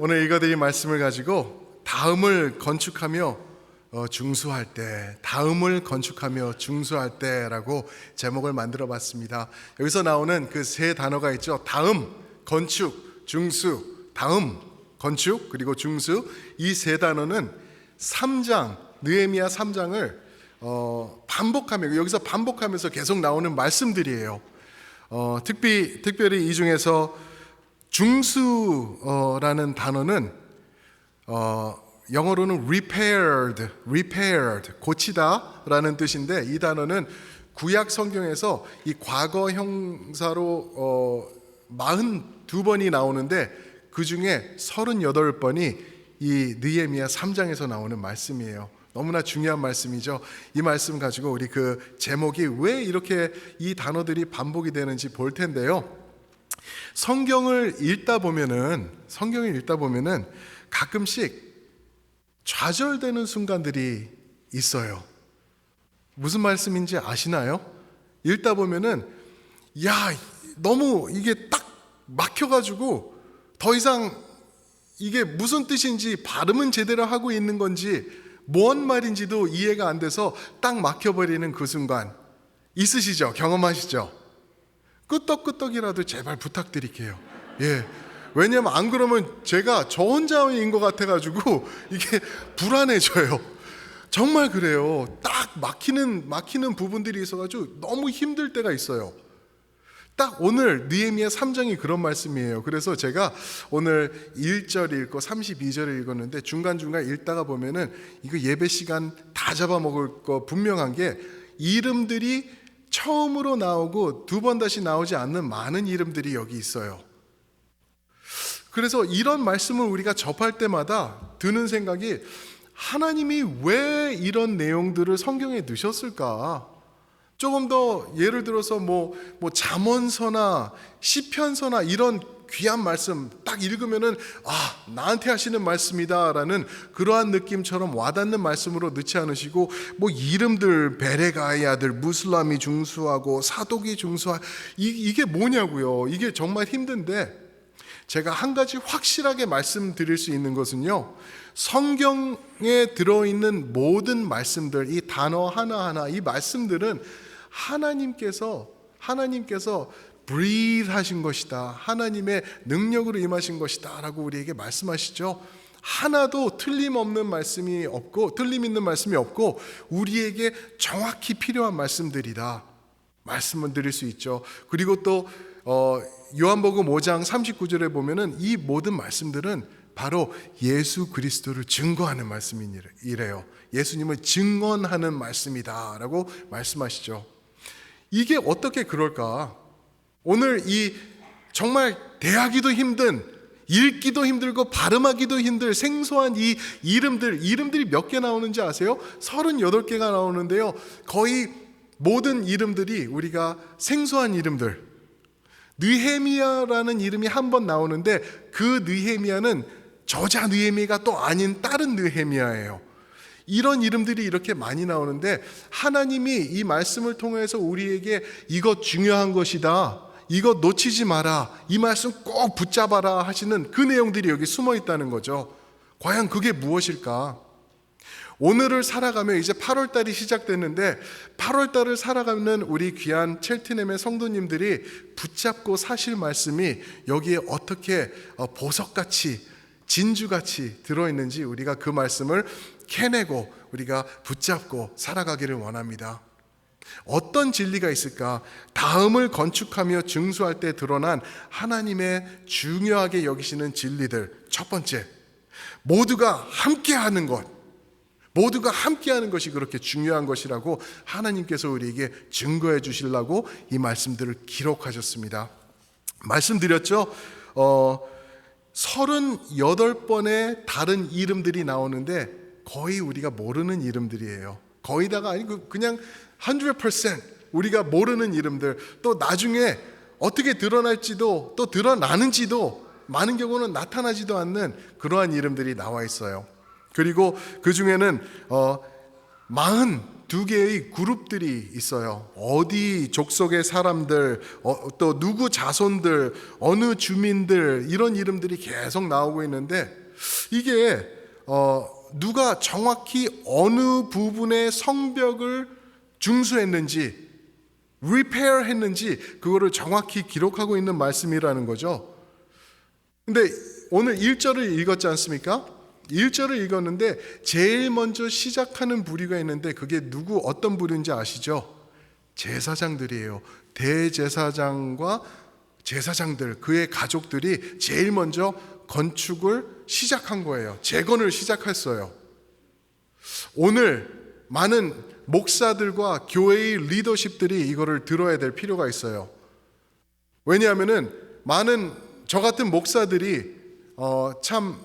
오늘 읽어드린 말씀을 가지고 다음을 건축하며 중수할 때, 다음을 건축하며 중수할 때라고 제목을 만들어 봤습니다. 여기서 나오는 그 세 단어가 있죠. 다음, 건축, 중수. 다음, 건축, 그리고 중수. 이 세 단어는 3장, 느헤미야 3장을 반복하며, 여기서 반복하면서 계속 나오는 말씀들이에요. 특별히 이 중에서 중수라는 단어는 영어로는 repaired, 고치다라는 뜻인데, 이 단어는 구약 성경에서 이 과거 형사로 42번이 나오는데 그 중에 38번이 이 느헤미야 3장에서 나오는 말씀이에요. 너무나 중요한 말씀이죠. 이 말씀 가지고 우리 그 제목이 왜 이렇게 이 단어들이 반복이 되는지 볼 텐데요. 성경을 읽다 보면은 가끔씩 좌절되는 순간들이 있어요. 무슨 말씀인지 아시나요? 읽다 보면은 너무 이게 딱 막혀가지고 더 이상 이게 무슨 뜻인지 발음은 제대로 하고 있는 건지 뭔 말인지도 이해가 안 돼서 딱 막혀버리는 그 순간 있으시죠? 경험하시죠? 끄떡끄떡이라도 제발 부탁드릴게요. 왜냐면 안 그러면 제가 저 혼자인 것 같아가지고 이게 불안해져요. 정말 그래요. 딱 막히는 부분들이 있어가지고 너무 힘들 때가 있어요. 딱 오늘 느헤미야 3장이 그런 말씀이에요. 그래서 제가 오늘 1절 읽고 32절을 읽었는데 중간중간 읽다가 보면은 이거 예배 시간 다 잡아먹을 거 분명한 게 이름들이 처음으로 나오고 두 번 다시 나오지 않는 많은 이름들이 여기 있어요. 그래서 이런 말씀을 우리가 접할 때마다 드는 생각이 하나님이 왜 이런 내용들을 성경에 넣으셨을까? 조금 더 예를 들어서 뭐 잠언서나 시편서나 이런 귀한 말씀 딱 읽으면은 나한테 하시는 말씀이다라는 그러한 느낌처럼 와닿는 말씀으로 넣지 않으시고 이름들 베레가의 아들 무슬람이 중수하고 사독이 중수하고 이게 뭐냐고요. 이게 정말 힘든데 제가 한 가지 확실하게 말씀드릴 수 있는 것은요, 성경에 들어있는 모든 말씀들, 이 단어 하나하나 이 말씀들은 하나님께서 breathe 하신 것이다, 하나님의 능력으로 임하신 것이다 라고 우리에게 말씀하시죠. 하나도 틀림 있는 말씀이 없고 우리에게 정확히 필요한 말씀들이다 말씀을 드릴 수 있죠. 그리고 또 요한복음 5장 39절에 보면은 이 모든 말씀들은 바로 예수 그리스도를 증거하는 말씀이래요. 예수님을 증언하는 말씀이다 라고 말씀하시죠. 이게 어떻게 그럴까? 오늘 이 정말 대하기도 힘든, 읽기도 힘들고 발음하기도 힘들 생소한 이 이름들이 몇 개 나오는지 아세요? 38개가 나오는데요. 거의 모든 이름들이 우리가 생소한 이름들. 느헤미야라는 이름이 한 번 나오는데 그 느헤미야는 저자 느헤미야가 또 아닌 다른 느헤미야예요. 이런 이름들이 이렇게 많이 나오는데 하나님이 이 말씀을 통해서 우리에게 이것 중요한 것이다, 이것 놓치지 마라, 이 말씀 꼭 붙잡아라 하시는 그 내용들이 여기 숨어 있다는 거죠. 과연 그게 무엇일까? 오늘을 살아가며 이제 8월달이 시작됐는데 8월달을 살아가는 우리 귀한 첼트넴의 성도님들이 붙잡고 사실 말씀이 여기에 어떻게 보석같이 진주같이 들어있는지 우리가 그 말씀을 캐내고 우리가 붙잡고 살아가기를 원합니다. 어떤 진리가 있을까? 다음을 건축하며 증수할 때 드러난 하나님의 중요하게 여기시는 진리들. 첫 번째, 모두가 함께하는 것이 그렇게 중요한 것이라고 하나님께서 우리에게 증거해 주시려고 이 말씀들을 기록하셨습니다. 말씀드렸죠? 38번의 다른 이름들이 나오는데 거의 우리가 모르는 이름들이에요. 거의다가 아니고 그냥 100% 우리가 모르는 이름들, 또 나중에 어떻게 드러날지도 또 드러나는지도 많은 경우는 나타나지도 않는 그러한 이름들이 나와 있어요. 그리고 그 중에는 두 개의 그룹들이 있어요. 어디 족속의 사람들, 또 누구 자손들, 어느 주민들, 이런 이름들이 계속 나오고 있는데, 이게 누가 정확히 어느 부분의 성벽을 중수했는지, 리페어 했는지 그거를 정확히 기록하고 있는 말씀이라는 거죠. 근데 오늘 1절을 읽었지 않습니까? 1절을 읽었는데 제일 먼저 시작하는 부류가 있는데 그게 어떤 부류인지 아시죠? 제사장들이에요. 대제사장과 제사장들, 그의 가족들이 제일 먼저 건축을 시작한 거예요. 재건을 시작했어요. 오늘 많은 목사들과 교회의 리더십들이 이거를 들어야 될 필요가 있어요. 왜냐하면은 많은 저 같은 목사들이 참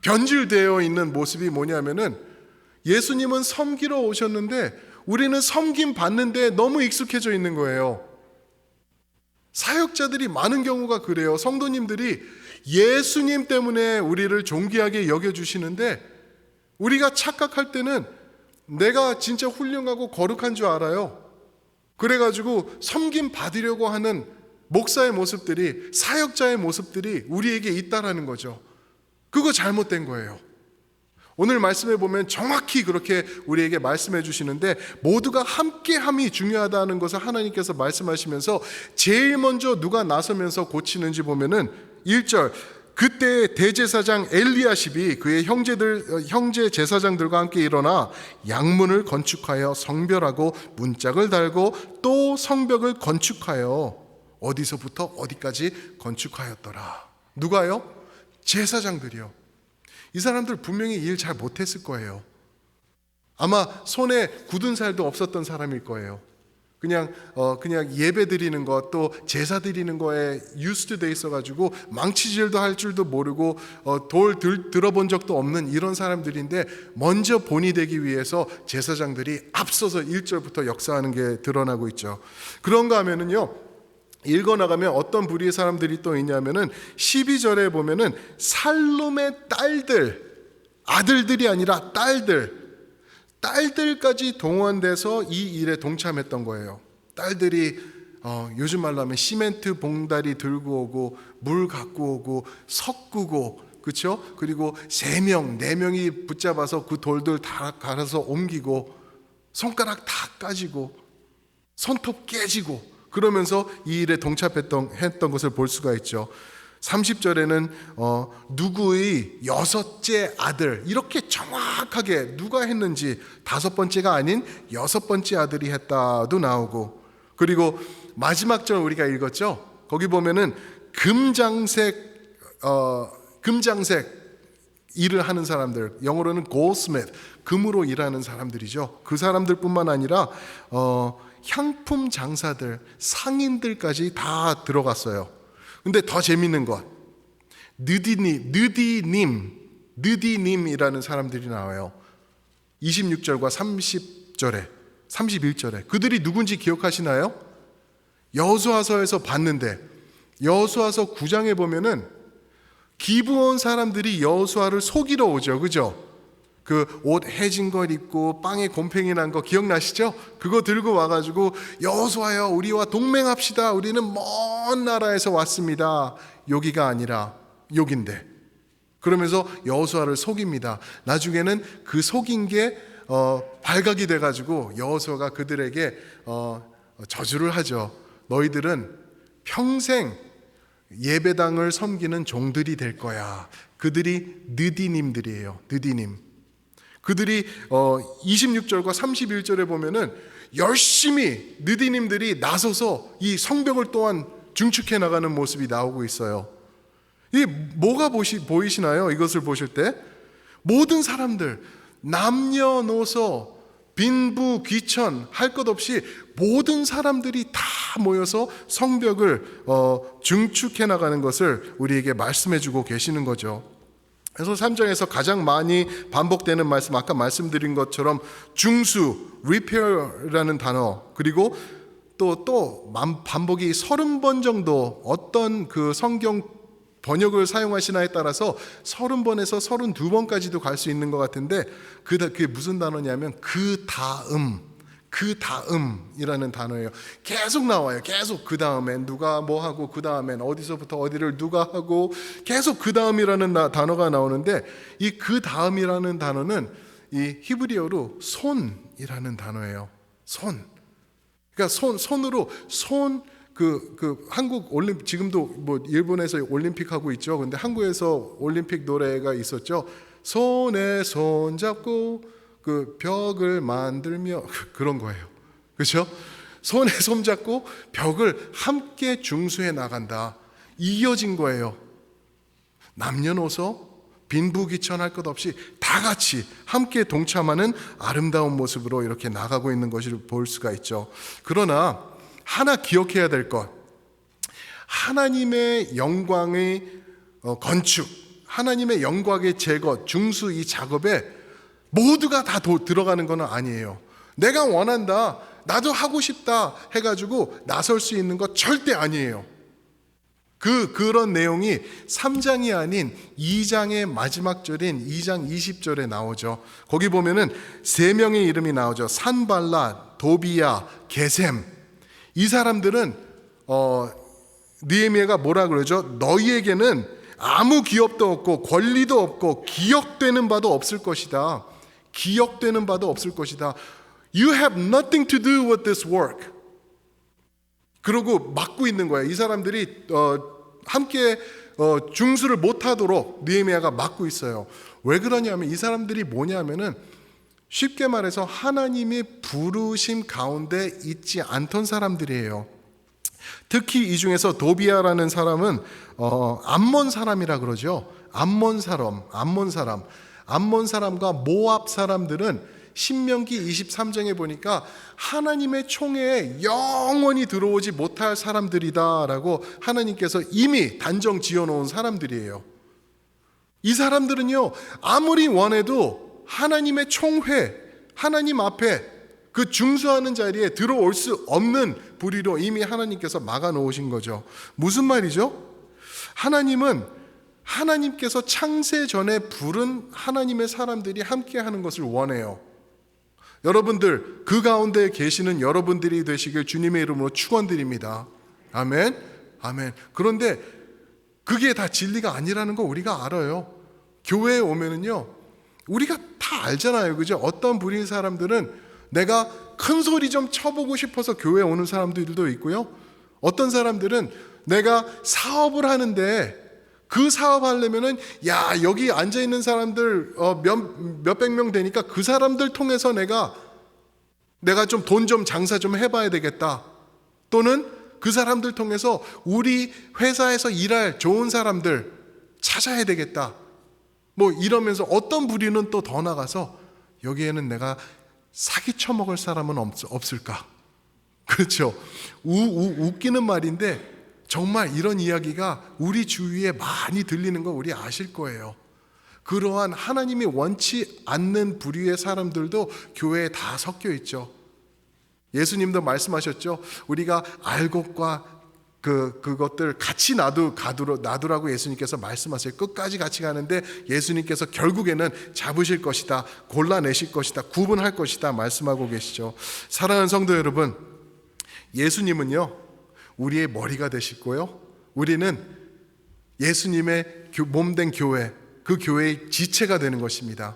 변질되어 있는 모습이 뭐냐면은 예수님은 섬기러 오셨는데 우리는 섬김 받는데 너무 익숙해져 있는 거예요. 사역자들이 많은 경우가 그래요. 성도님들이 예수님 때문에 우리를 존귀하게 여겨주시는데 우리가 착각할 때는 내가 진짜 훌륭하고 거룩한 줄 알아요. 그래가지고 섬김 받으려고 하는 목사의 모습들이, 사역자의 모습들이 우리에게 있다라는 거죠. 그거 잘못된 거예요. 오늘 말씀에 보면 정확히 그렇게 우리에게 말씀해 주시는데 모두가 함께함이 중요하다는 것을 하나님께서 말씀하시면서 제일 먼저 누가 나서면서 고치는지 보면은 1절, 그때 대제사장 엘리야십이 그의 형제 제사장들과 함께 일어나 양문을 건축하여 성별하고 문짝을 달고 또 성벽을 건축하여 어디서부터 어디까지 건축하였더라. 누가요? 제사장들이요. 이 사람들 분명히 일 잘 못했을 거예요. 아마 손에 굳은 살도 없었던 사람일 거예요. 그냥 예배 드리는 것, 또 제사 드리는 거에 유스트 돼 있어가지고 망치질도 할 줄도 모르고 돌 들어본 적도 없는 이런 사람들인데 먼저 본이 되기 위해서 제사장들이 앞서서 1절부터 역사하는 게 드러나고 있죠. 그런가 하면은요, 읽어나가면 어떤 부류의 사람들이 또 있냐면은 12절에 보면은 살룸의 딸들, 아들들이 아니라 딸들까지 동원돼서 이 일에 동참했던 거예요. 딸들이 요즘 말로 하면 시멘트 봉다리 들고 오고 물 갖고 오고 섞고, 그렇죠? 그리고 3명, 4명이 붙잡아서 그 돌들 다 갈아서 옮기고 손가락 다 까지고 손톱 깨지고 그러면서 이 일에 동참했던 것을 볼 수가 있죠. 30절에는 누구의 6째 아들, 이렇게 정확하게 누가 했는지 5번째가 아닌 6번째 아들이 했다도 나오고, 그리고 마지막 절 우리가 읽었죠. 거기 보면은 금장색 일을 하는 사람들, 영어로는 goldsmith, 금으로 일하는 사람들이죠. 그 사람들뿐만 아니라 향품 장사들, 상인들까지 다 들어갔어요. 근데 더 재밌는 것, 느디님이라는 사람들이 나와요. 26절과 31절에 그들이 누군지 기억하시나요? 여호수아서에서 봤는데 여호수아서 9장에 보면은 기브온 사람들이 여호수아를 속이러 오죠. 그죠? 그 옷 해진 걸 입고 빵에 곰팡이 난 거 기억나시죠? 그거 들고 와가지고 여호수아여, 우리와 동맹합시다. 우리는 먼 나라에서 왔습니다. 여기가 아니라 여긴데. 그러면서 여호수아를 속입니다. 나중에는 그 속인 게 발각이 돼가지고 여호수아가 그들에게 저주를 하죠. 너희들은 평생 예배당을 섬기는 종들이 될 거야. 그들이 느디님들이에요. 느디님. 그들이 26절과 31절에 보면은 열심히 느디님들이 나서서 이 성벽을 또한 증축해 나가는 모습이 나오고 있어요. 이게 뭐가 보이시나요? 이것을 보실 때 모든 사람들, 남녀노소, 빈부 귀천 할 것 없이 모든 사람들이 다 모여서 성벽을 증축해 나가는 것을 우리에게 말씀해 주고 계시는 거죠. 그래서 3장에서 가장 많이 반복되는 말씀, 아까 말씀드린 것처럼 중수, repair라는 단어, 그리고 또 반복이 30번 정도 어떤 그 성경 번역을 사용하시나에 따라서 30번에서 32번까지도 갈 수 있는 것 같은데 그게 무슨 단어냐면 그 다음이라는 단어예요. 계속 나와요. 계속 그 다음엔 누가 뭐 하고 그 다음엔 어디서부터 어디를 누가 하고 계속 그 다음이라는 단어가 나오는데 이 그 다음이라는 단어는 이 히브리어로 손이라는 단어예요. 손. 그러니까 손으로 한국 올림픽 지금도 뭐 일본에서 올림픽 하고 있죠. 근데 한국에서 올림픽 노래가 있었죠. 손에 손 잡고 그 벽을 만들며 그런 거예요. 그렇죠? 손에 손 잡고 벽을 함께 중수해 나간다. 이어진 거예요. 남녀노소 빈부귀천할 것 없이 다 같이 함께 동참하는 아름다운 모습으로 이렇게 나가고 있는 것을 볼 수가 있죠. 그러나 하나 기억해야 될 것, 하나님의 영광의 건축, 하나님의 영광의 제거, 중수 이 작업에 모두가 다 들어가는 건 아니에요. 내가 원한다, 나도 하고 싶다 해가지고 나설 수 있는 것 절대 아니에요. 그런 내용이 3장이 아닌 2장의 마지막 절인 2장 20절에 나오죠. 거기 보면은 3명의 이름이 나오죠. 산발랏, 도비야, 게셈. 이 사람들은 느헤미야가 뭐라 그러죠? 너희에게는 아무 기업도 없고 권리도 없고 기억되는 바도 없을 것이다. 기억되는 바도 없을 것이다. You have nothing to do with this work. 그러고 막고 있는 거예요. 이 사람들이 함께 중수를 못하도록 느헤미야가 막고 있어요. 왜 그러냐면 이 사람들이 뭐냐면은 쉽게 말해서 하나님의 부르심 가운데 있지 않던 사람들이에요. 특히 이 중에서 도비야라는 사람은 암몬 사람이라 그러죠. 암몬 사람과 모압 사람들은 신명기 23장에 보니까 하나님의 총회에 영원히 들어오지 못할 사람들이다라고 하나님께서 이미 단정 지어놓은 사람들이에요. 이 사람들은요, 아무리 원해도 하나님의 총회, 하나님 앞에 그 중수하는 자리에 들어올 수 없는 부리로 이미 하나님께서 막아놓으신 거죠. 무슨 말이죠? 하나님은 하나님께서 창세 전에 부른 하나님의 사람들이 함께 하는 것을 원해요. 여러분들, 그 가운데 계시는 여러분들이 되시길 주님의 이름으로 축원드립니다. 아멘. 아멘. 그런데 그게 다 진리가 아니라는 거 우리가 알아요. 교회에 오면은요, 우리가 다 알잖아요. 그죠? 어떤 부린 사람들은 내가 큰 소리 좀 쳐보고 싶어서 교회에 오는 사람들도 있고요. 어떤 사람들은 내가 사업을 하는데 그 사업하려면은 야 여기 앉아 있는 사람들 몇백 명 되니까 그 사람들 통해서 내가 좀 돈 좀 장사 좀 해봐야 되겠다. 또는 그 사람들 통해서 우리 회사에서 일할 좋은 사람들 찾아야 되겠다. 뭐 이러면서 어떤 부류는 또 더 나가서 여기에는 내가 사기 쳐먹을 사람은 없을까? 그렇죠. 웃기는 말인데 정말 이런 이야기가 우리 주위에 많이 들리는 거 우리 아실 거예요. 그러한 하나님이 원치 않는 부류의 사람들도 교회에 다 섞여 있죠. 예수님도 말씀하셨죠. 우리가 알곡과 그것들 같이 놔두라고 예수님께서 말씀하세요. 끝까지 같이 가는데 예수님께서 결국에는 잡으실 것이다, 골라내실 것이다, 구분할 것이다 말씀하고 계시죠. 사랑하는 성도 여러분, 예수님은요 우리의 머리가 되시고요, 우리는 예수님의 몸된 교회, 그 교회의 지체가 되는 것입니다.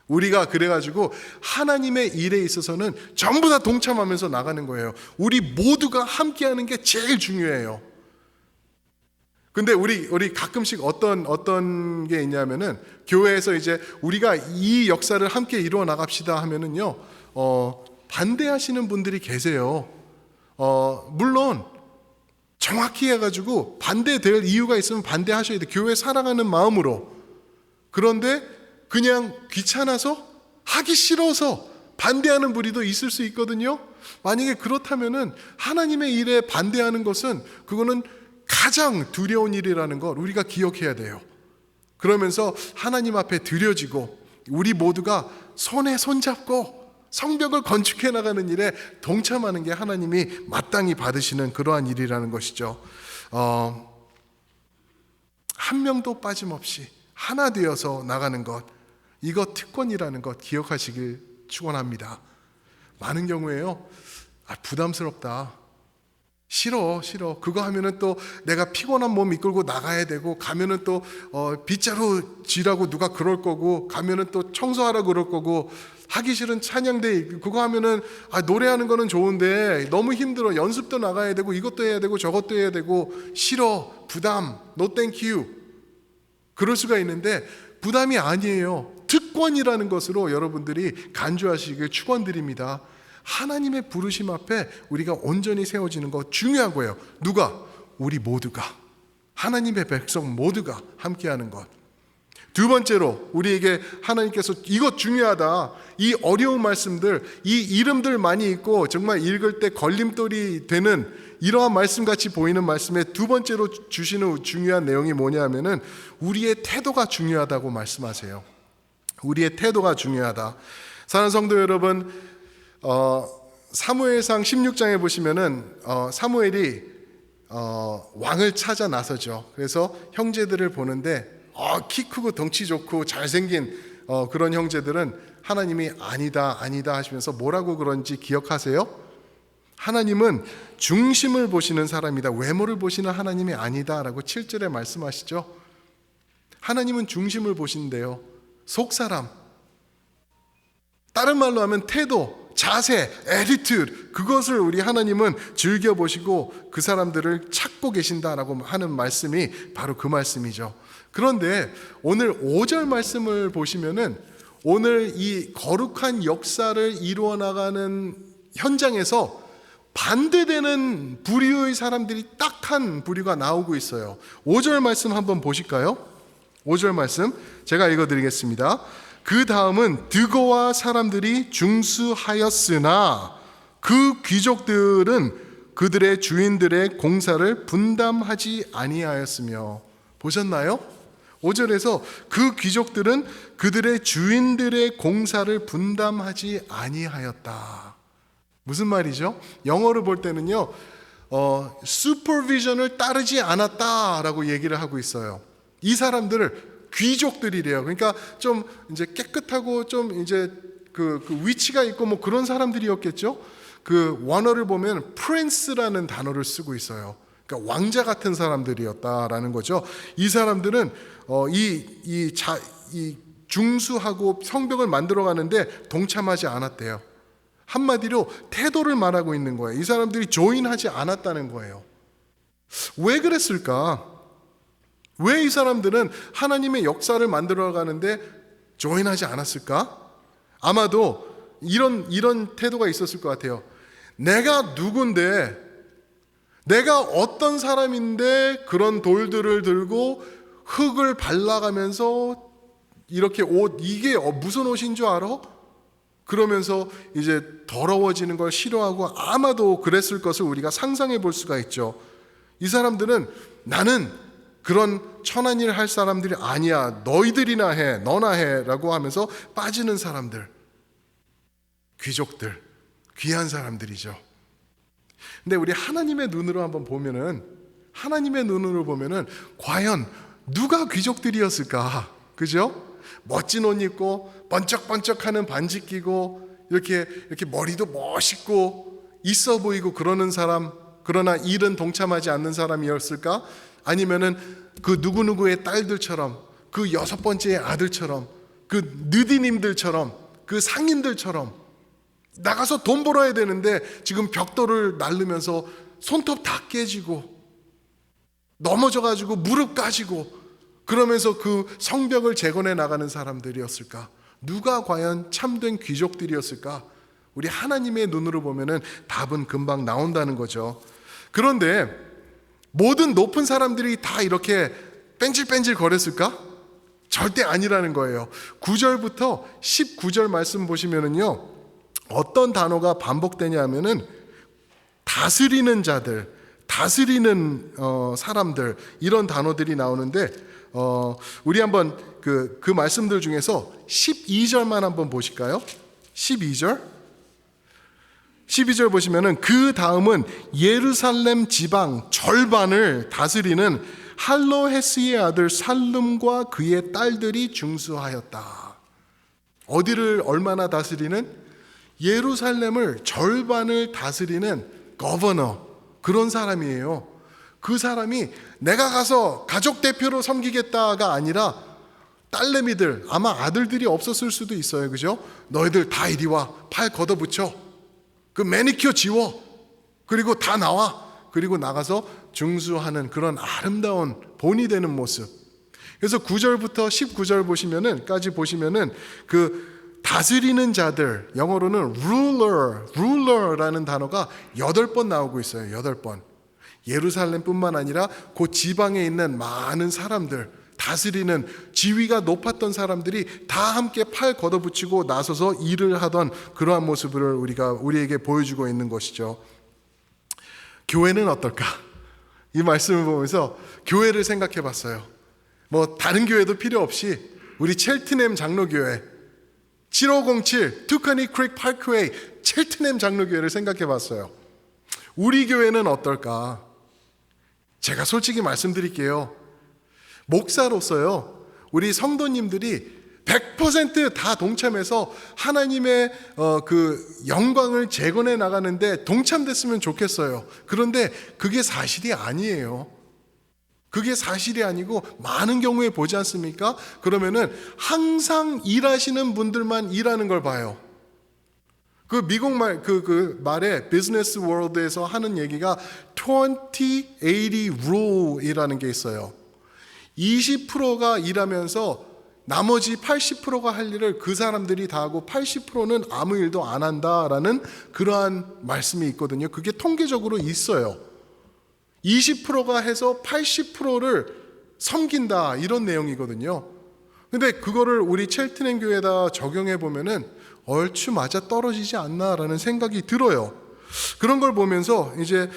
우리가 그래가지고 하나님의 일에 있어서는 전부 다 동참하면서 나가는 거예요. 우리 모두가 함께하는 게 제일 중요해요. 근데 우리 가끔씩 어떤 게 있냐면은 교회에서 이제 우리가 이 역사를 함께 이루어 나갑시다 하면은요 반대하시는 분들이 계세요. 물론 정확히 해가지고 반대될 이유가 있으면 반대하셔야 돼요. 교회 사랑하는 마음으로. 그런데 그냥 귀찮아서 하기 싫어서 반대하는 무리도 있을 수 있거든요. 만약에 그렇다면은 하나님의 일에 반대하는 것은 그거는 가장 두려운 일이라는 걸 우리가 기억해야 돼요. 그러면서 하나님 앞에 드려지고 우리 모두가 손에 손잡고 성벽을 건축해 나가는 일에 동참하는 게 하나님이 마땅히 받으시는 그러한 일이라는 것이죠. 한 명도 빠짐없이 하나 되어서 나가는 것, 이거 특권이라는 것 기억하시길 축원합니다. 많은 경우에요, 부담스럽다, 싫어 그거 하면은 또 내가 피곤한 몸 이끌고 나가야 되고, 가면은 또 빗자루 쥐라고 누가 그럴 거고, 가면은 또 청소하라 그럴 거고, 하기 싫은 찬양대 그거 하면은 노래하는 거는 좋은데 너무 힘들어, 연습도 나가야 되고 이것도 해야 되고 저것도 해야 되고, 싫어, 부담, no thank you, 그럴 수가 있는데 부담이 아니에요. 특권이라는 것으로 여러분들이 간주하시길 축원드립니다. 하나님의 부르심 앞에 우리가 온전히 세워지는 것 중요한 거예요. 누가? 우리 모두가, 하나님의 백성 모두가 함께하는 것. 두 번째로 우리에게 하나님께서 이것 중요하다, 이 어려운 말씀들, 이 이름들 많이 있고 정말 읽을 때 걸림돌이 되는 이러한 말씀같이 보이는 말씀에 두 번째로 주시는 중요한 내용이 뭐냐 하면은 우리의 태도가 중요하다고 말씀하세요. 우리의 태도가 중요하다. 사랑하는 성도 여러분, 사무엘상 16장에 보시면은 사무엘이 왕을 찾아 나서죠. 그래서 형제들을 보는데 키 크고 덩치 좋고 잘생긴 그런 형제들은 하나님이 아니다 하시면서 뭐라고 그런지 기억하세요? 하나님은 중심을 보시는 사람이다, 외모를 보시는 하나님이 아니다 라고 7절에 말씀하시죠. 하나님은 중심을 보신대요. 속사람, 다른 말로 하면 태도, 자세, attitude, 그것을 우리 하나님은 즐겨보시고 그 사람들을 찾고 계신다라고 하는 말씀이 바로 그 말씀이죠. 그런데 오늘 5절 말씀을 보시면은 오늘 이 거룩한 역사를 이루어 나가는 현장에서 반대되는 부류의 사람들이 딱 한 부류가 나오고 있어요. 5절 말씀 한번 보실까요? 5절 말씀 제가 읽어드리겠습니다. 그 다음은 드고와 사람들이 중수하였으나 그 귀족들은 그들의 주인들의 공사를 분담하지 아니하였으며. 보셨나요? 5절에서 그 귀족들은 그들의 주인들의 공사를 분담하지 아니하였다. 무슨 말이죠? 영어로 볼 때는요, 슈퍼비전을 따르지 않았다라고 얘기를 하고 있어요. 이 사람들을 귀족들이래요. 그러니까 좀 이제 깨끗하고 좀 이제 그 위치가 있고 뭐 그런 사람들이었겠죠. 그 원어를 보면 프린스라는 단어를 쓰고 있어요. 그러니까 왕자 같은 사람들이었다라는 거죠. 이 사람들은 이 중수하고 성벽을 만들어 가는데 동참하지 않았대요. 한마디로 태도를 말하고 있는 거예요. 이 사람들이 조인하지 않았다는 거예요. 왜 그랬을까? 왜 이 사람들은 하나님의 역사를 만들어 가는데 조인하지 않았을까? 아마도 이런 태도가 있었을 것 같아요. 내가 누군데, 내가 어떤 사람인데 그런 돌들을 들고 흙을 발라가면서 이렇게 이게 무슨 옷인 줄 알아? 그러면서 이제 더러워지는 걸 싫어하고 아마도 그랬을 것을 우리가 상상해 볼 수가 있죠. 이 사람들은 나는 그런 천한 일 할 사람들이 아니야, 너희들이나 해, 너나 해 라고 하면서 빠지는 사람들, 귀족들, 귀한 사람들이죠. 근데 우리 하나님의 눈으로 한번 보면은, 하나님의 눈으로 보면은 과연 누가 귀족들이었을까? 그죠? 멋진 옷 입고 번쩍번쩍하는 반지 끼고 이렇게 머리도 멋있고 있어 보이고 그러는 사람, 그러나 일은 동참하지 않는 사람이었을까? 아니면은 그 누구누구의 딸들처럼, 그 6번째의 아들처럼, 그 느디님들처럼, 그 상인들처럼 나가서 돈 벌어야 되는데 지금 벽돌을 날르면서 손톱 다 깨지고 넘어져가지고 무릎 까지고 그러면서 그 성벽을 재건해 나가는 사람들이었을까? 누가 과연 참된 귀족들이었을까? 우리 하나님의 눈으로 보면은 답은 금방 나온다는 거죠. 그런데 모든 높은 사람들이 다 이렇게 뺀질뺀질 거렸을까? 절대 아니라는 거예요. 9절부터 19절 말씀 보시면은요, 어떤 단어가 반복되냐 하면은 다스리는 자들, 다스리는 사람들, 이런 단어들이 나오는데 우리 한번 그 말씀들 중에서 12절만 한번 보실까요? 12절 보시면은 그 다음은 예루살렘 지방 절반을 다스리는 할로헤스의 아들 살룸과 그의 딸들이 중수하였다. 어디를 얼마나 다스리는? 예루살렘을 절반을 다스리는 거버너, 그런 사람이에요. 그 사람이 내가 가서 가족 대표로 섬기겠다가 아니라 딸내미들, 아마 아들들이 없었을 수도 있어요. 그죠? 너희들 다 이리 와. 팔 걷어붙여. 그 매니큐어 지워. 그리고 다 나와. 그리고 나가서 중수하는 그런 아름다운 본이 되는 모습. 그래서 9절부터 19절 까지 보시면은 그 다스리는 자들, 영어로는 ruler라는 단어가 8번 나오고 있어요. 8번. 예루살렘뿐만 아니라 그 지방에 있는 많은 사람들, 다스리는 지위가 높았던 사람들이 다 함께 팔 걷어붙이고 나서서 일을 하던 그러한 모습을 우리에게 보여주고 있는 것이죠. 교회는 어떨까? 이 말씀을 보면서 교회를 생각해 봤어요. 뭐 다른 교회도 필요 없이 우리 첼트넴 장로교회 7507 투카니 크릭 파크웨이 첼트넴 장로교회를 생각해 봤어요. 우리 교회는 어떨까? 제가 솔직히 말씀드릴게요. 목사로서요, 우리 성도님들이 100% 동참해서 하나님의 그 영광을 재건해 나가는데 동참됐으면 좋겠어요. 그런데 그게 사실이 아니에요. 그게 사실이 아니고 많은 경우에 보지 않습니까? 그러면은 항상 일하시는 분들만 일하는 걸 봐요. 그 미국 말에 비즈니스 월드에서 하는 얘기가 20-80 rule이라는 게 있어요. 20%가 일하면서 나머지 80%가 할 일을 그 사람들이 다 하고 80%는 아무 일도 안 한다라는 그러한 말씀이 있거든요. 그게 통계적으로 있어요. 20%가 해서 80%를 섬긴다, 이런 내용이거든요. 근데 그거를 우리 첼트넘 교회에다 적용해 보면은 얼추 맞아 떨어지지 않나라는 생각이 들어요. 그런 걸 보면서 이제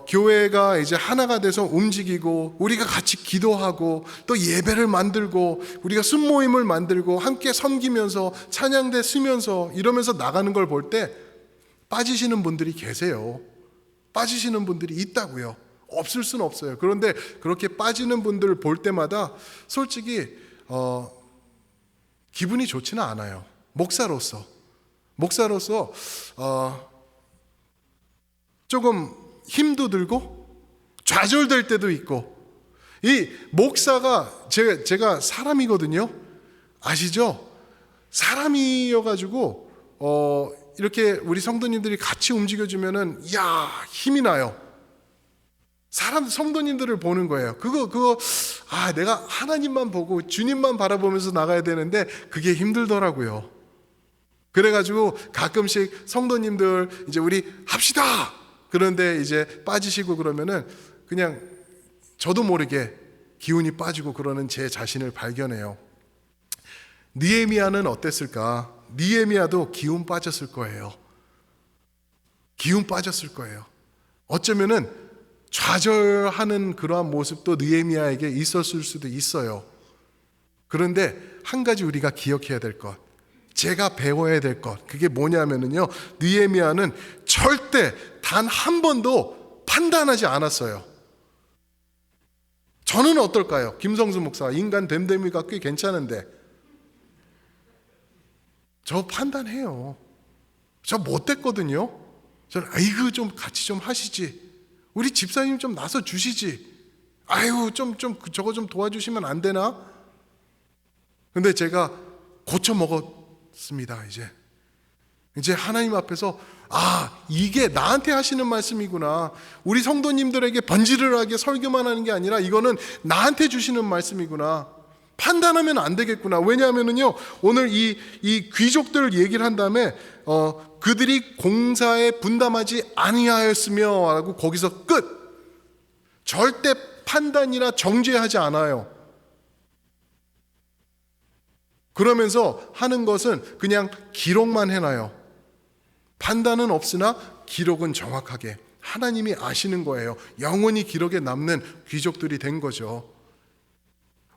교회가 이제 하나가 돼서 움직이고 우리가 같이 기도하고 또 예배를 만들고 우리가 순모임을 만들고 함께 섬기면서 찬양대 쓰면서 이러면서 나가는 걸 볼 때 빠지시는 분들이 계세요. 빠지시는 분들이 있다고요. 없을 수는 없어요. 그런데 그렇게 빠지는 분들을 볼 때마다 솔직히 기분이 좋지는 않아요. 목사로서 조금 힘도 들고 좌절될 때도 있고, 이 목사가 제가 사람이거든요. 아시죠? 사람이어가지고 이렇게 우리 성도님들이 같이 움직여주면은 힘이 나요. 성도님들을 보는 거예요. 그거 내가 하나님만 보고 주님만 바라보면서 나가야 되는데 그게 힘들더라고요. 그래가지고 가끔씩 성도님들 이제 우리 합시다. 그런데 이제 빠지시고 그러면은 그냥 저도 모르게 기운이 빠지고 그러는 제 자신을 발견해요. 느헤미야는 어땠을까? 느헤미야도 기운 빠졌을 거예요. 기운 빠졌을 거예요. 어쩌면은 좌절하는 그러한 모습도 느헤미야에게 있었을 수도 있어요. 그런데 한 가지 우리가 기억해야 될 것, 제가 배워야 될 것, 그게 뭐냐면은요, 느헤미야는 절대 단 한 번도 판단하지 않았어요. 저는 어떨까요? 김성수 목사, 인간 됨됨이가 꽤 괜찮은데 저 판단해요. 저 못됐거든요. 저는 아이고 좀 같이 좀 하시지, 우리 집사님 좀 나서 주시지, 아유 저거 좀 도와주시면 안 되나? 근데 제가 고쳐 먹었습니다. 이제 하나님 앞에서 이게 나한테 하시는 말씀이구나. 우리 성도님들에게 번지르르하게 설교만 하는 게 아니라 이거는 나한테 주시는 말씀이구나. 판단하면 안 되겠구나. 왜냐하면은요, 오늘 이 귀족들 얘기를 한 다음에 그들이 공사에 분담하지 아니하였으며 라고 거기서 끝. 절대 판단이나 정죄하지 않아요. 그러면서 하는 것은 그냥 기록만 해놔요. 판단은 없으나 기록은 정확하게 하나님이 아시는 거예요. 영원히 기록에 남는 귀족들이 된 거죠.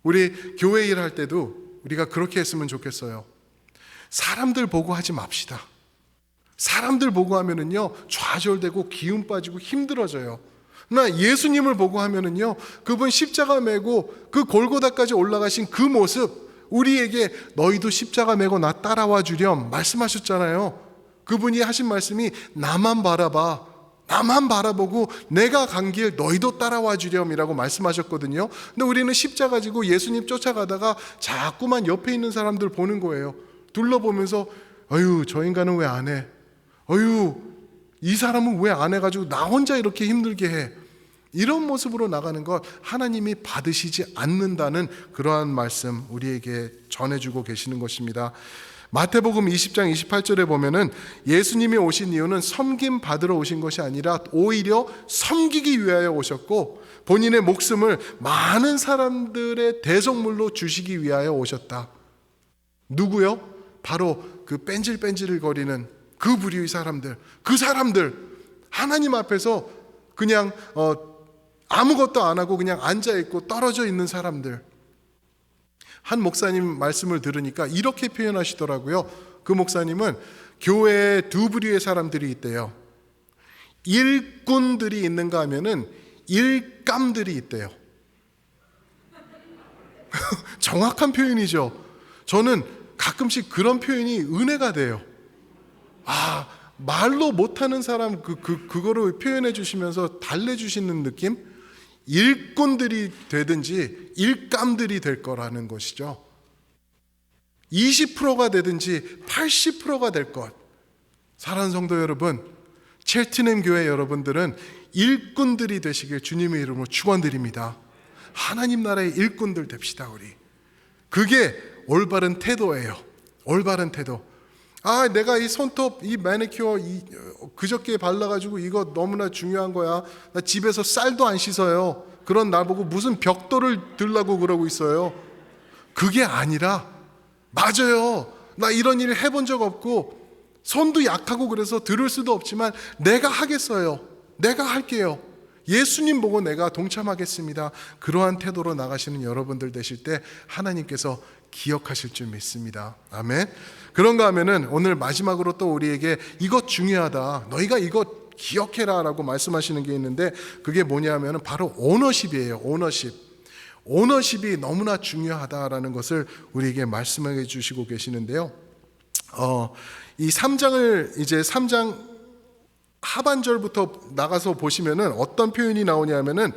우리 교회 일할 때도 우리가 그렇게 했으면 좋겠어요. 사람들 보고 하지 맙시다. 사람들 보고 하면은요, 좌절되고 기운 빠지고 힘들어져요. 나 예수님을 보고 하면은요, 그분 십자가 메고 그 골고다까지 올라가신 그 모습, 우리에게 너희도 십자가 메고 나 따라와 주렴 말씀하셨잖아요. 그분이 하신 말씀이 나만 바라봐, 나만 바라보고 내가 간 길 너희도 따라와 주렴이라고 말씀하셨거든요. 근데 우리는 십자가 지고 예수님 쫓아가다가 자꾸만 옆에 있는 사람들 보는 거예요. 둘러보면서 어휴, 저 인간은 왜 안 해? 어휴, 이 사람은 왜 안 해가지고 나 혼자 이렇게 힘들게 해? 이런 모습으로 나가는 것 하나님이 받으시지 않는다는 그러한 말씀 우리에게 전해주고 계시는 것입니다. 마태복음 20장 28절에 보면은 예수님이 오신 이유는 섬김 받으러 오신 것이 아니라 오히려 섬기기 위하여 오셨고 본인의 목숨을 많은 사람들의 대속물로 주시기 위하여 오셨다. 누구요? 바로 그 뺀질뺀질을 거리는 그 부류의 사람들, 그 사람들, 하나님 앞에서 그냥 아무것도 안 하고 그냥 앉아있고 떨어져 있는 사람들. 한 목사님 말씀을 들으니까 이렇게 표현하시더라고요. 그 목사님은 교회에 두 부류의 사람들이 있대요. 일꾼들이 있는가 하면은 일감들이 있대요. 정확한 표현이죠. 저는 가끔씩 그런 표현이 은혜가 돼요. 말로 못하는 사람 그거를 표현해 주시면서 달래주시는 느낌? 일꾼들이 되든지 일감들이 될 거라는 것이죠. 20%가 되든지 80%가 될 것. 사랑하는 성도 여러분, 첼트넘 교회 여러분들은 일꾼들이 되시길 주님의 이름으로 축원드립니다. 하나님 나라의 일꾼들 됩시다. 우리 그게 올바른 태도예요. 올바른 태도. 내가 이 손톱, 이 매니큐어 그저께 발라가지고 이거 너무나 중요한 거야. 나 집에서 쌀도 안 씻어요. 그런 나보고 무슨 벽돌을 들라고 그러고 있어요. 그게 아니라, 맞아요. 나 이런 일 해본 적 없고 손도 약하고 그래서 들을 수도 없지만 내가 하겠어요. 내가 할게요. 예수님 보고 내가 동참하겠습니다. 그러한 태도로 나가시는 여러분들 되실 때 하나님께서 기억하실 줄 믿습니다. 아멘. 그런가 하면은 오늘 마지막으로 또 우리에게 이것 중요하다, 너희가 이것 기억해라 라고 말씀하시는 게 있는데, 그게 뭐냐 하면은 바로 오너십이에요. 오너십이 너무나 중요하다라는 것을 우리에게 말씀해 주시고 계시는데요. 이 3장 하반절부터 나가서 보시면은 어떤 표현이 나오냐면은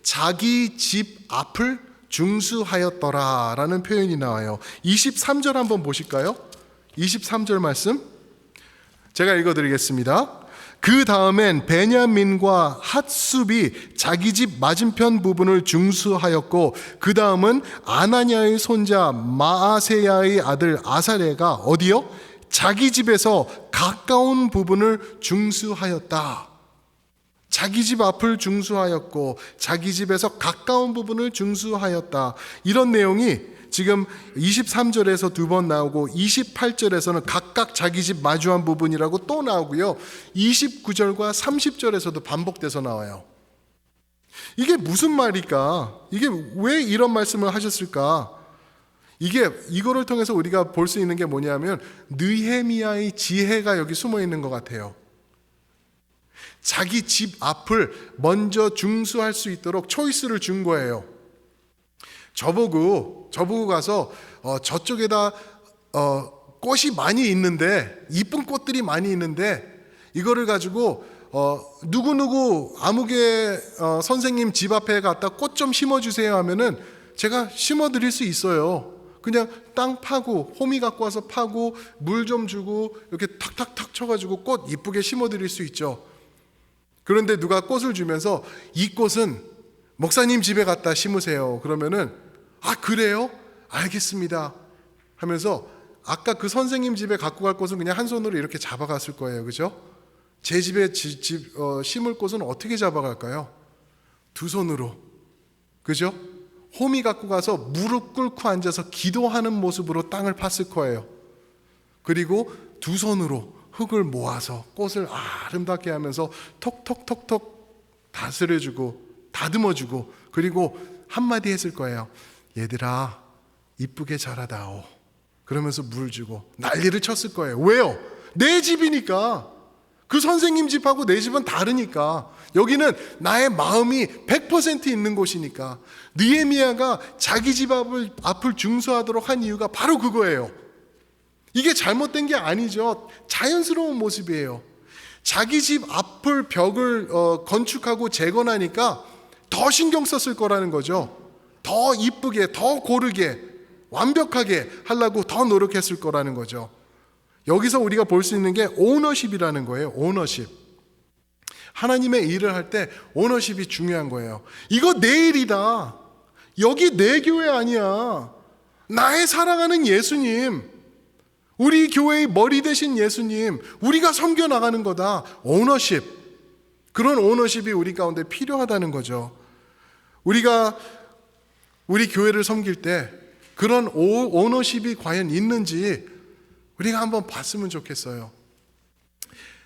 자기 집 앞을 중수하였더라 라는 표현이 나와요. 23절 한번 보실까요? 23절 말씀 제가 읽어드리겠습니다. 그 다음엔 베냐민과 핫숲이 자기 집 맞은편 부분을 중수하였고, 그 다음은 아나니아의 손자 마아세야의 아들 아사레가 어디요? 자기 집에서 가까운 부분을 중수하였다. 자기 집 앞을 중수하였고 자기 집에서 가까운 부분을 중수하였다. 이런 내용이 지금 23절에서 두 번 나오고 28절에서는 각각 자기 집 마주한 부분이라고 또 나오고요. 29절과 30절에서도 반복돼서 나와요. 이게 무슨 말일까? 이게 왜 이런 말씀을 하셨을까? 이거를 통해서 우리가 볼 수 있는 게 뭐냐면 느헤미야의 지혜가 여기 숨어 있는 것 같아요. 자기 집 앞을 먼저 중수할 수 있도록 초이스를 준 거예요. 저보고 가서 저쪽에다 꽃이 많이 있는데, 이쁜 꽃들이 많이 있는데 이거를 가지고 누구누구 아무개 선생님 집 앞에 갖다 꽃 좀 심어주세요 하면은 제가 심어드릴 수 있어요. 그냥 땅 파고 호미 갖고 와서 파고 물 좀 주고 이렇게 탁탁탁 쳐가지고 꽃 이쁘게 심어드릴 수 있죠. 그런데 누가 꽃을 주면서 이 꽃은 목사님 집에 갖다 심으세요. 그러면은 그래요? 알겠습니다 하면서 아까 그 선생님 집에 갖고 갈 꽃은 그냥 한 손으로 이렇게 잡아갔을 거예요. 그죠? 제 집에 심을 꽃은 어떻게 잡아갈까요? 두 손으로. 그죠? 호미 갖고 가서 무릎 꿇고 앉아서 기도하는 모습으로 땅을 팠을 거예요. 그리고 두 손으로 흙을 모아서 꽃을 아름답게 하면서 톡톡톡톡 다스려주고 다듬어주고, 그리고 한마디 했을 거예요. 얘들아 이쁘게 자라다오. 그러면서 물 주고 난리를 쳤을 거예요. 왜요? 내 집이니까. 그 선생님 집하고 내 집은 다르니까. 여기는 나의 마음이 100% 있는 곳이니까. 느헤미야가 자기 집 앞을 중수하도록 한 이유가 바로 그거예요. 이게 잘못된 게 아니죠. 자연스러운 모습이에요. 자기 집 앞을 벽을 건축하고 재건하니까 더 신경 썼을 거라는 거죠. 더 이쁘게, 더 고르게, 완벽하게 하려고 더 노력했을 거라는 거죠. 여기서 우리가 볼 수 있는 게 오너십이라는 거예요. 오너십. 하나님의 일을 할 때 오너십이 중요한 거예요. 이거 내 일이다. 여기 내 교회 아니야. 나의 사랑하는 예수님, 우리 교회의 머리 되신 예수님, 우리가 섬겨 나가는 거다. 오너십. 그런 오너십이 우리 가운데 필요하다는 거죠. 우리가 우리 교회를 섬길 때 그런 오너십이 과연 있는지 우리가 한번 봤으면 좋겠어요.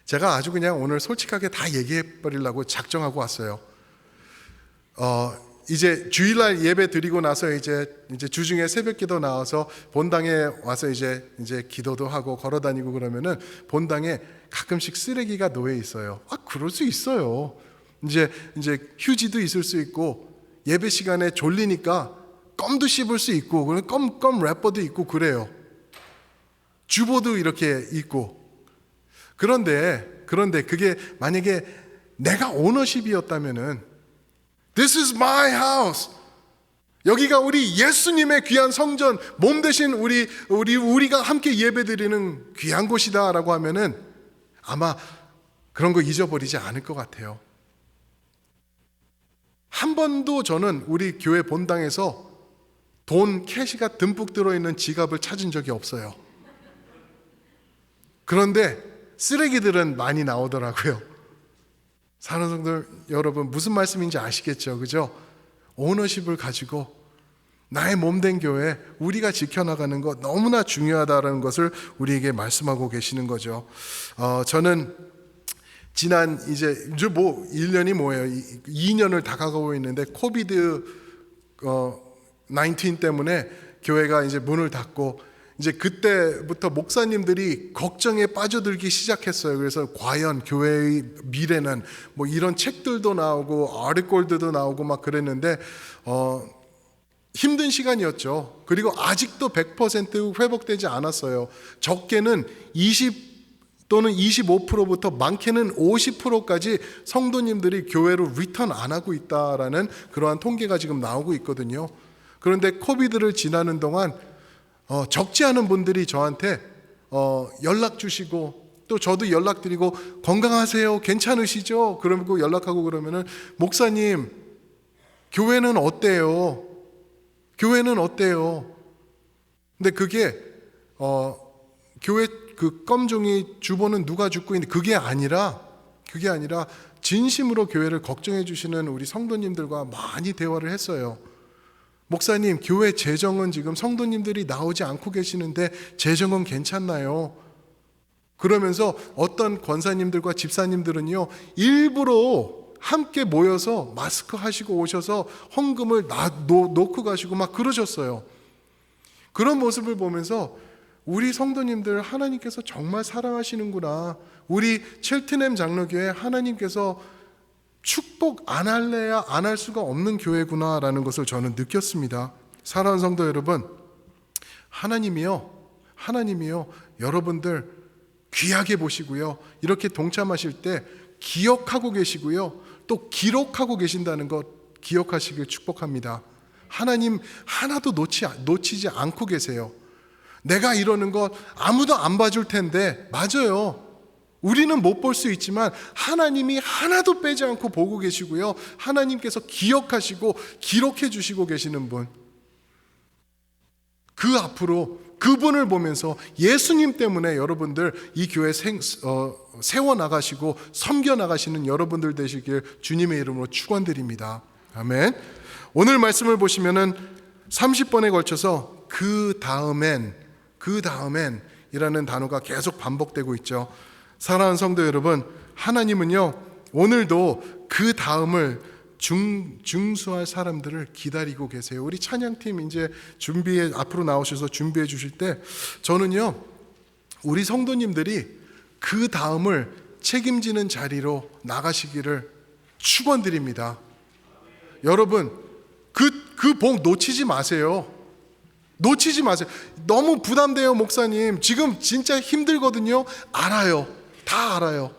제가 아주 그냥 오늘 솔직하게 다 얘기해 버리려고 작정하고 왔어요. 이제 주일날 예배 드리고 나서 이제 주중에 새벽기도 나와서 본당에 와서 이제 기도도 하고 걸어다니고 그러면은 본당에 가끔씩 쓰레기가 놓여 있어요. 그럴 수 있어요. 이제 휴지도 있을 수 있고 예배 시간에 졸리니까 껌도 씹을 수 있고 껌 래퍼도 있고 그래요. 주보도 이렇게 있고. 그런데 그게 만약에 내가 오너십이었다면은 This is my house. 여기가 우리 예수님의 귀한 성전, 몸 대신 우리가 함께 예배드리는 귀한 곳이다라고 하면은 아마 그런 거 잊어버리지 않을 것 같아요. 한 번도 저는 우리 교회 본당에서 돈 캐시가 듬뿍 들어있는 지갑을 찾은 적이 없어요. 그런데 쓰레기들은 많이 나오더라고요. 사랑하는 성도 여러분, 무슨 말씀인지 아시겠죠? 그죠? 오너십을 가지고 나의 몸된 교회 우리가 지켜나가는 것 너무나 중요하다는 것을 우리에게 말씀하고 계시는 거죠. 저는 지난 이제 뭐 1년이 뭐예요? 2년을 다가가고 있는데 코비드 19 때문에 교회가 이제 문을 닫고 이제 그때부터 목사님들이 걱정에 빠져들기 시작했어요. 그래서 과연 교회의 미래는 뭐 이런 책들도 나오고 아르꼴들도 나오고 막 그랬는데 힘든 시간이었죠. 그리고 아직도 100% 회복되지 않았어요. 적게는 20 또는 25%부터 많게는 50%까지 성도님들이 교회로 리턴 안 하고 있다라는 그러한 통계가 지금 나오고 있거든요. 그런데 코비드를 지나는 동안 적지 않은 분들이 저한테 연락 주시고 또 저도 연락드리고 건강하세요? 괜찮으시죠? 그러고 연락하고 그러면은 목사님 교회는 어때요? 교회는 어때요? 근데 그게 교회 그 껌종이 주보는 누가 줍고 있는데 그게 아니라 진심으로 교회를 걱정해 주시는 우리 성도님들과 많이 대화를 했어요. 목사님, 교회 재정은 지금 성도님들이 나오지 않고 계시는데 재정은 괜찮나요? 그러면서 어떤 권사님들과 집사님들은요, 일부러 함께 모여서 마스크 하시고 오셔서 헌금을 놓고 가시고 막 그러셨어요. 그런 모습을 보면서 우리 성도님들 하나님께서 정말 사랑하시는구나. 우리 첼트넴 장로교회 하나님께서 축복 안 할래야 안 할 수가 없는 교회구나라는 것을 저는 느꼈습니다. 사랑하는 성도 여러분, 하나님이요 여러분들 귀하게 보시고요, 이렇게 동참하실 때 기억하고 계시고요, 또 기록하고 계신다는 것 기억하시길 축복합니다. 하나님 하나도 놓치지 않고 계세요. 내가 이러는 것 아무도 안 봐줄 텐데, 맞아요. 우리는 못 볼 수 있지만 하나님이 하나도 빼지 않고 보고 계시고요, 하나님께서 기억하시고 기록해 주시고 계시는 분, 그 앞으로 그분을 보면서 예수님 때문에 여러분들 이 교회 세워나가시고 섬겨나가시는 여러분들 되시길 주님의 이름으로 축원드립니다. 아멘. 오늘 말씀을 보시면은 30번에 걸쳐서 그 다음엔 이라는 단어가 계속 반복되고 있죠. 사랑하는 성도 여러분, 하나님은요 오늘도 그 다음을 중수할 사람들을 기다리고 계세요. 우리 찬양팀 이제 앞으로 나오셔서 준비해 주실 때 저는요 우리 성도님들이 그 다음을 책임지는 자리로 나가시기를 축원드립니다. 여러분, 그 복 놓치지 마세요. 놓치지 마세요. 너무 부담돼요, 목사님. 지금 진짜 힘들거든요. 알아요. 다 알아요.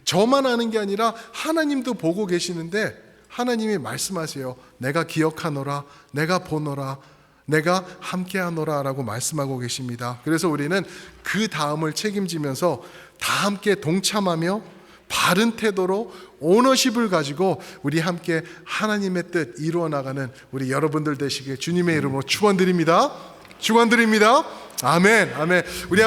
저만 아는 게 아니라 하나님도 보고 계시는데 하나님이 말씀하세요. 내가 기억하노라, 내가 보노라, 내가 함께하노라 라고 말씀하고 계십니다. 그래서 우리는 그 다음을 책임지면서 다 함께 동참하며 바른 태도로 오너십을 가지고 우리 함께 하나님의 뜻 이루어 나가는 우리 여러분들 되시길 주님의 이름으로 축원드립니다. 축원드립니다. 아멘. 아멘. 우리